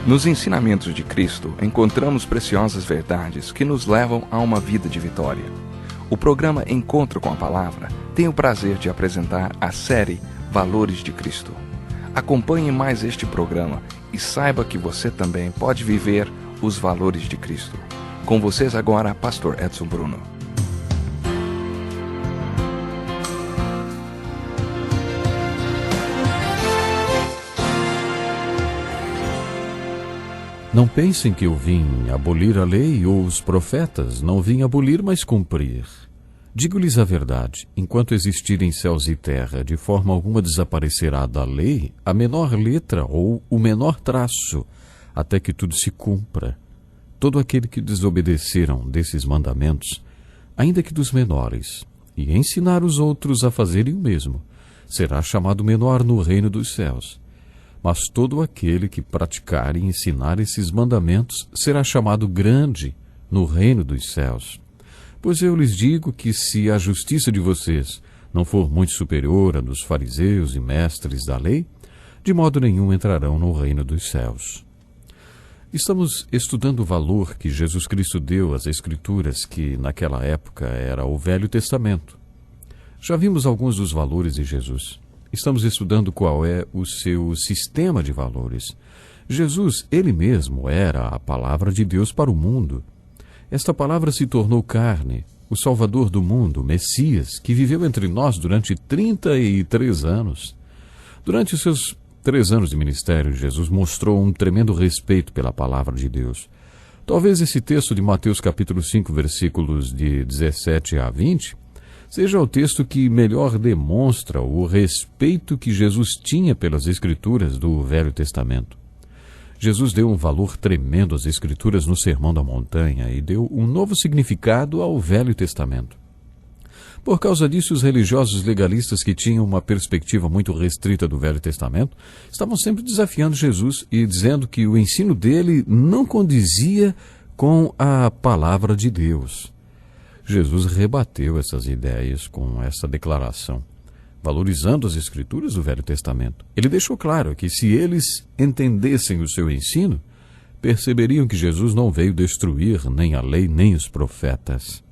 Nos ensinamentos de Cristo, encontramos preciosas verdades que nos levam a uma vida de vitória. O programa Encontro com a Palavra tem o prazer de apresentar a série Valores de Cristo. Acompanhe mais este programa e saiba que você também pode viver os valores de Cristo. Com vocês agora, Pastor Edson Bruno. Não pensem que eu vim abolir a lei ou os profetas, não vim abolir, mas cumprir. Digo-lhes a verdade, enquanto existirem céus e terra, de forma alguma desaparecerá da lei a menor letra ou o menor traço, até que tudo se cumpra. Todo aquele que desobedeceram desses mandamentos, ainda que dos menores, e ensinar os outros a fazerem o mesmo, será chamado menor no reino dos céus. Mas todo aquele que praticar e ensinar esses mandamentos será chamado grande no reino dos céus. Pois eu lhes digo que se a justiça de vocês não for muito superior à dos fariseus e mestres da lei, de modo nenhum entrarão no reino dos céus. Estamos estudando o valor que Jesus Cristo deu às Escrituras, que naquela época era o Velho Testamento. Já vimos alguns dos valores de Jesus. Estamos estudando qual é o seu sistema de valores. Jesus, ele mesmo, era a palavra de Deus para o mundo. Esta palavra se tornou carne, o Salvador do mundo, o Messias, que viveu entre nós durante 33 anos. Durante os seus 3 anos de ministério, Jesus mostrou um tremendo respeito pela palavra de Deus. Talvez esse texto de Mateus capítulo 5, versículos de 17 a 20, seja o texto que melhor demonstra o respeito que Jesus tinha pelas Escrituras do Velho Testamento. Jesus deu um valor tremendo às Escrituras no Sermão da Montanha e deu um novo significado ao Velho Testamento. Por causa disso, os religiosos legalistas que tinham uma perspectiva muito restrita do Velho Testamento estavam sempre desafiando Jesus e dizendo que o ensino dele não condizia com a palavra de Deus. Jesus rebateu essas ideias com essa declaração, valorizando as Escrituras do Velho Testamento. Ele deixou claro que se eles entendessem o seu ensino, perceberiam que Jesus não veio destruir nem a lei nem os profetas.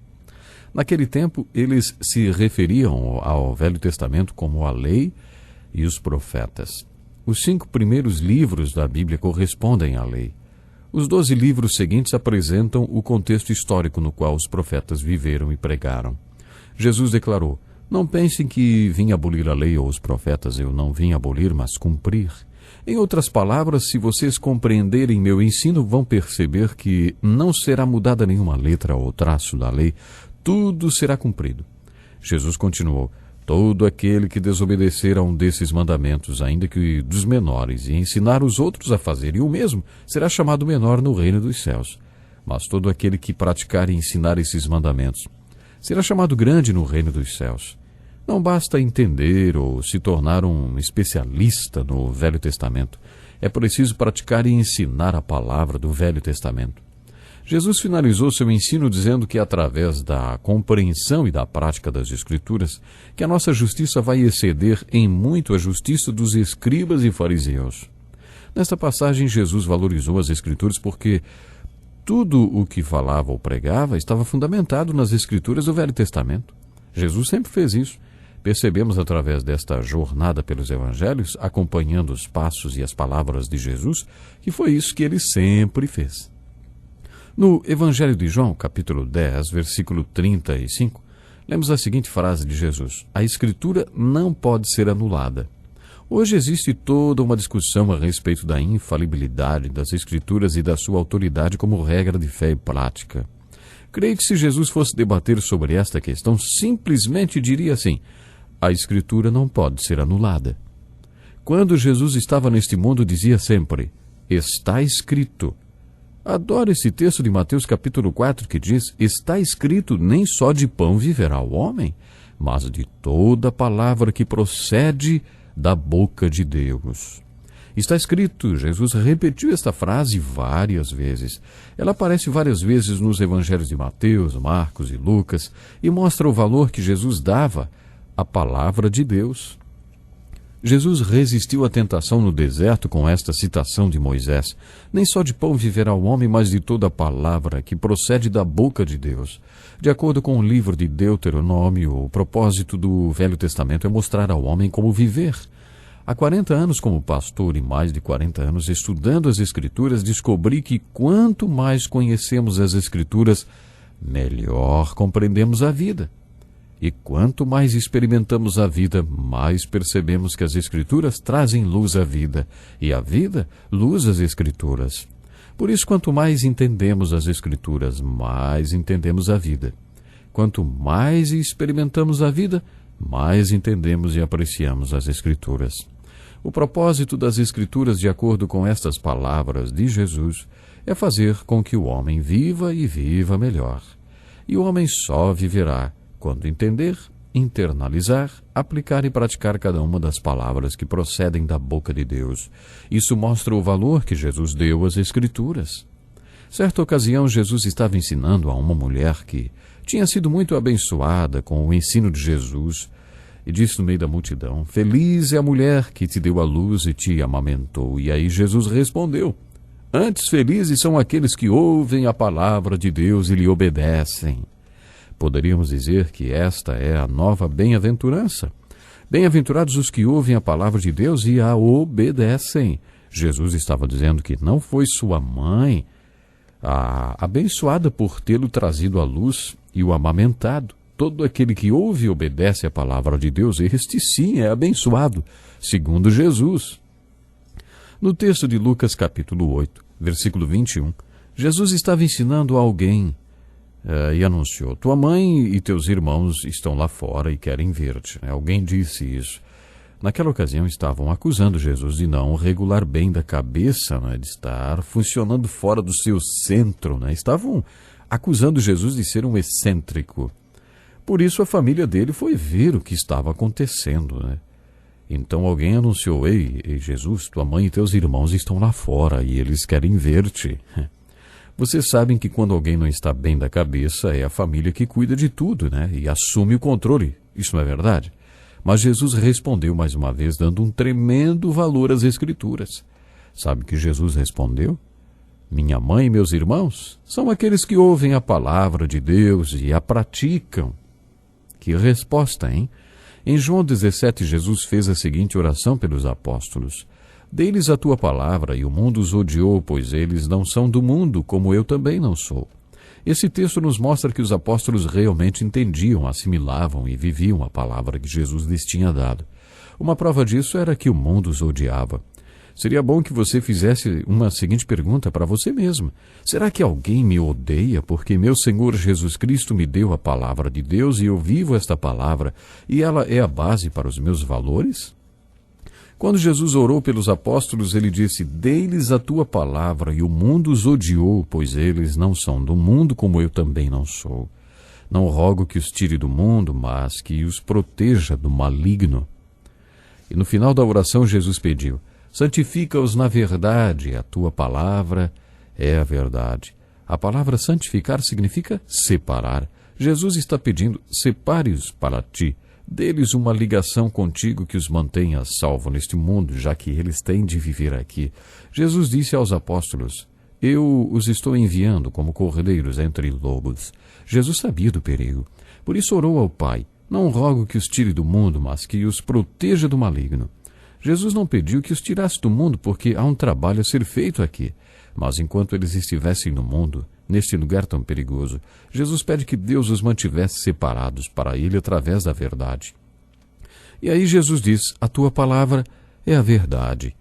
Naquele tempo, eles se referiam ao Velho Testamento como a lei e os profetas. Os 5 primeiros livros da Bíblia correspondem à lei. Os 12 livros seguintes apresentam o contexto histórico no qual os profetas viveram e pregaram. Jesus declarou: "Não pensem que vim abolir a lei ou os profetas, eu não vim abolir, mas cumprir." Em outras palavras, se vocês compreenderem meu ensino, vão perceber que não será mudada nenhuma letra ou traço da lei, tudo será cumprido. Jesus continuou: "Todo aquele que desobedecer a um desses mandamentos, ainda que dos menores, e ensinar os outros a fazerem o mesmo, será chamado menor no reino dos céus. Mas todo aquele que praticar e ensinar esses mandamentos será chamado grande no reino dos céus." Não basta entender ou se tornar um especialista no Velho Testamento. É preciso praticar e ensinar a palavra do Velho Testamento. Jesus finalizou seu ensino dizendo que através da compreensão e da prática das Escrituras, que a nossa justiça vai exceder em muito a justiça dos escribas e fariseus. Nesta passagem, Jesus valorizou as Escrituras porque tudo o que falava ou pregava estava fundamentado nas Escrituras do Velho Testamento. Jesus sempre fez isso. Percebemos através desta jornada pelos Evangelhos, acompanhando os passos e as palavras de Jesus, que foi isso que ele sempre fez. No Evangelho de João, capítulo 10, versículo 35, lemos a seguinte frase de Jesus: "A Escritura não pode ser anulada." Hoje existe toda uma discussão a respeito da infalibilidade das Escrituras e da sua autoridade como regra de fé e prática. Creio que se Jesus fosse debater sobre esta questão, simplesmente diria assim: a Escritura não pode ser anulada. Quando Jesus estava neste mundo, dizia sempre: "Está escrito." Adoro esse texto de Mateus capítulo 4 que diz: "Está escrito, nem só de pão viverá o homem, mas de toda palavra que procede da boca de Deus." Está escrito, Jesus repetiu esta frase várias vezes. Ela aparece várias vezes nos evangelhos de Mateus, Marcos e Lucas e mostra o valor que Jesus dava à palavra de Deus. Jesus resistiu à tentação no deserto com esta citação de Moisés: nem só de pão viverá o homem, mas de toda a palavra que procede da boca de Deus. De acordo com o livro de Deuteronômio, o propósito do Velho Testamento é mostrar ao homem como viver. Há 40 anos como pastor e mais de 40 anos estudando as Escrituras, descobri que quanto mais conhecemos as Escrituras, melhor compreendemos a vida. E quanto mais experimentamos a vida, mais percebemos que as Escrituras trazem luz à vida, e a vida, luz às Escrituras. Por isso, quanto mais entendemos as Escrituras, mais entendemos a vida. Quanto mais experimentamos a vida, mais entendemos e apreciamos as Escrituras. O propósito das Escrituras, de acordo com estas palavras de Jesus, é fazer com que o homem viva e viva melhor. E o homem só viverá quando entender, internalizar, aplicar e praticar cada uma das palavras que procedem da boca de Deus. Isso mostra o valor que Jesus deu às Escrituras. Certa ocasião, Jesus estava ensinando a uma mulher que tinha sido muito abençoada com o ensino de Jesus e disse no meio da multidão: feliz é a mulher que te deu a luz e te amamentou. E aí Jesus respondeu: antes felizes são aqueles que ouvem a palavra de Deus e lhe obedecem. Poderíamos dizer que esta é a nova bem-aventurança. Bem-aventurados os que ouvem a palavra de Deus e a obedecem. Jesus estava dizendo que não foi sua mãe abençoada por tê-lo trazido à luz e o amamentado. Todo aquele que ouve e obedece a palavra de Deus, este sim é abençoado, segundo Jesus. No texto de Lucas capítulo 8, versículo 21, Jesus estava ensinando a alguém e anunciou: tua mãe e teus irmãos estão lá fora e querem ver-te. Alguém disse isso. Naquela ocasião estavam acusando Jesus de não regular bem da cabeça, de estar funcionando fora do seu centro. Estavam acusando Jesus de ser um excêntrico. Por isso a família dele foi ver o que estava acontecendo. Então alguém anunciou: ei, Jesus, tua mãe e teus irmãos estão lá fora e eles querem ver-te. Vocês sabem que quando alguém não está bem da cabeça, é a família que cuida de tudo, e assume o controle. Isso não é verdade? Mas Jesus respondeu mais uma vez, dando um tremendo valor às Escrituras. Sabe o que Jesus respondeu? Minha mãe e meus irmãos são aqueles que ouvem a palavra de Deus e a praticam. Que resposta, hein? Em João 17, Jesus fez a seguinte oração pelos apóstolos: dê-lhes a tua palavra, e o mundo os odiou, pois eles não são do mundo, como eu também não sou. Esse texto nos mostra que os apóstolos realmente entendiam, assimilavam e viviam a palavra que Jesus lhes tinha dado. Uma prova disso era que o mundo os odiava. Seria bom que você fizesse uma seguinte pergunta para você mesmo: será que alguém me odeia porque meu Senhor Jesus Cristo me deu a palavra de Deus e eu vivo esta palavra e ela é a base para os meus valores? Quando Jesus orou pelos apóstolos, ele disse: dê-lhes a tua palavra, e o mundo os odiou, pois eles não são do mundo, como eu também não sou. Não rogo que os tire do mundo, mas que os proteja do maligno. E no final da oração, Jesus pediu: santifica-os na verdade, a tua palavra é a verdade. A palavra santificar significa separar. Jesus está pedindo: separe-os para ti. Dê-lhes uma ligação contigo que os mantenha salvo neste mundo, já que eles têm de viver aqui. Jesus disse aos apóstolos: eu os estou enviando como cordeiros entre lobos. Jesus sabia do perigo. Por isso orou ao Pai: não rogo que os tire do mundo, mas que os proteja do maligno. Jesus não pediu que os tirasse do mundo, porque há um trabalho a ser feito aqui. Mas enquanto eles estivessem no mundo, neste lugar tão perigoso, Jesus pede que Deus os mantivesse separados para Ele através da verdade. E aí Jesus diz: a tua palavra é a verdade.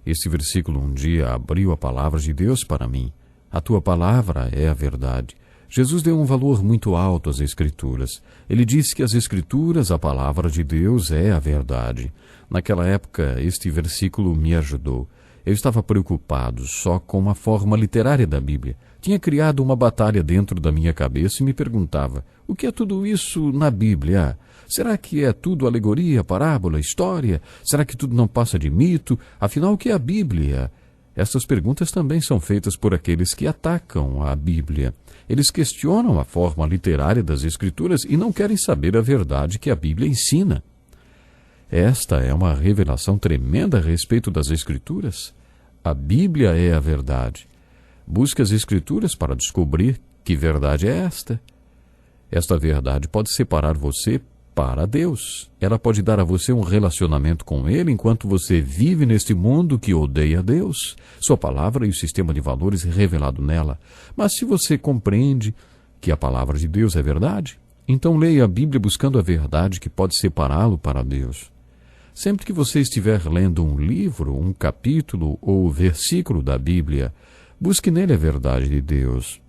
Esse versículo um dia abriu a palavra de Deus para mim. A tua palavra é a verdade. Jesus deu um valor muito alto às Escrituras. Ele disse que as Escrituras, a palavra de Deus, é a verdade. Naquela época, este versículo me ajudou. Eu estava preocupado só com a forma literária da Bíblia. Tinha criado uma batalha dentro da minha cabeça e me perguntava: o que é tudo isso na Bíblia? Será que é tudo alegoria, parábola, história? Será que tudo não passa de mito? Afinal, o que é a Bíblia? Essas perguntas também são feitas por aqueles que atacam a Bíblia. Eles questionam a forma literária das Escrituras e não querem saber a verdade que a Bíblia ensina. Esta é uma revelação tremenda a respeito das Escrituras. A Bíblia é a verdade. Busque as Escrituras para descobrir que verdade é esta. Esta verdade pode separar você para Deus. Ela pode dar a você um relacionamento com Ele enquanto você vive neste mundo que odeia Deus, sua palavra e o sistema de valores revelado nela. Mas se você compreende que a palavra de Deus é verdade, então leia a Bíblia buscando a verdade que pode separá-lo para Deus. Sempre que você estiver lendo um livro, um capítulo ou versículo da Bíblia, busque nele a verdade de Deus.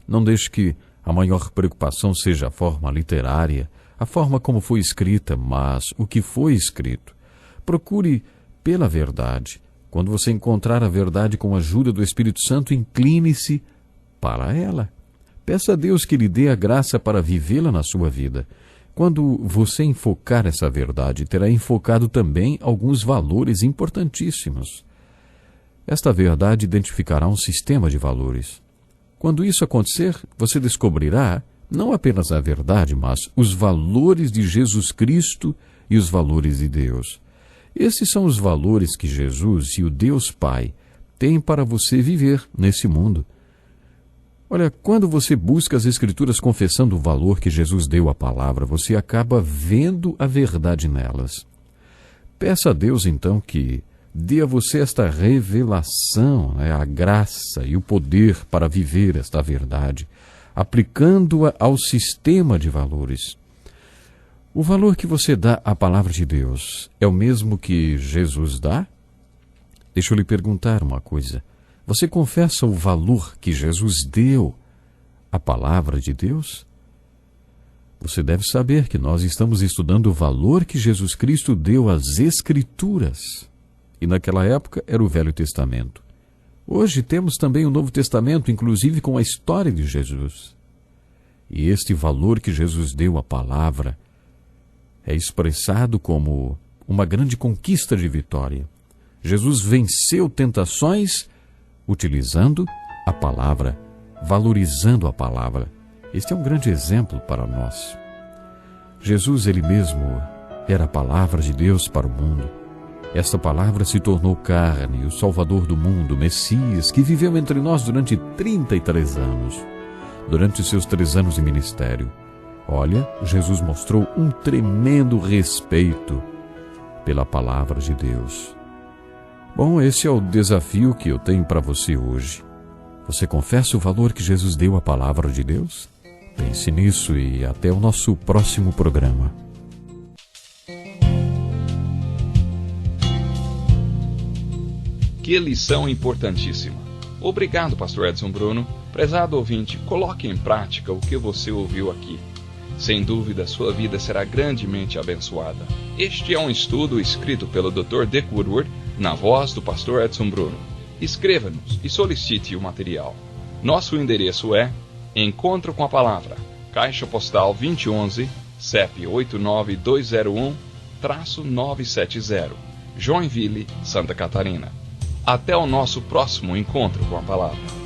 Não deixe que a maior preocupação seja a forma literária, a forma como foi escrita, mas o que foi escrito. Procure pela verdade. Quando você encontrar a verdade com a ajuda do Espírito Santo, incline-se para ela. Peça a Deus que lhe dê a graça para vivê-la na sua vida. Quando você enfocar essa verdade, terá enfocado também alguns valores importantíssimos. Esta verdade identificará um sistema de valores. Quando isso acontecer, você descobrirá não apenas a verdade, mas os valores de Jesus Cristo e os valores de Deus. Esses são os valores que Jesus e o Deus Pai têm para você viver nesse mundo. Olha, quando você busca as Escrituras confessando o valor que Jesus deu à palavra, você acaba vendo a verdade nelas. Peça a Deus, então, que dê a você esta revelação, a graça e o poder para viver esta verdade, aplicando-a ao sistema de valores. O valor que você dá à palavra de Deus é o mesmo que Jesus dá? Deixa eu lhe perguntar uma coisa. Você confessa o valor que Jesus deu à palavra de Deus? Você deve saber que nós estamos estudando o valor que Jesus Cristo deu às Escrituras. E naquela época era o Velho Testamento. Hoje temos também o Novo Testamento, inclusive com a história de Jesus. E este valor que Jesus deu à palavra é expressado como uma grande conquista de vitória. Jesus venceu tentações utilizando a palavra, valorizando a palavra. Este é um grande exemplo para nós. Jesus, ele mesmo, era a palavra de Deus para o mundo. Esta palavra se tornou carne, o Salvador do mundo, o Messias, que viveu entre nós durante 33 anos. Durante os seus 3 anos de ministério, olha, Jesus mostrou um tremendo respeito pela palavra de Deus. Bom, esse é o desafio que eu tenho para você hoje. Você confessa o valor que Jesus deu à palavra de Deus? Pense nisso e até o nosso próximo programa. Que lição importantíssima. Obrigado, Pastor Edson Bruno. Prezado ouvinte, coloque em prática o que você ouviu aqui. Sem dúvida, sua vida será grandemente abençoada. Este é um estudo escrito pelo Dr. Dick Woodward, na voz do Pastor Edson Bruno. Escreva-nos e solicite o material. Nosso endereço é Encontro com a Palavra, Caixa Postal 2011, CEP 89201-970, Joinville, Santa Catarina. Até o nosso próximo Encontro com a Palavra.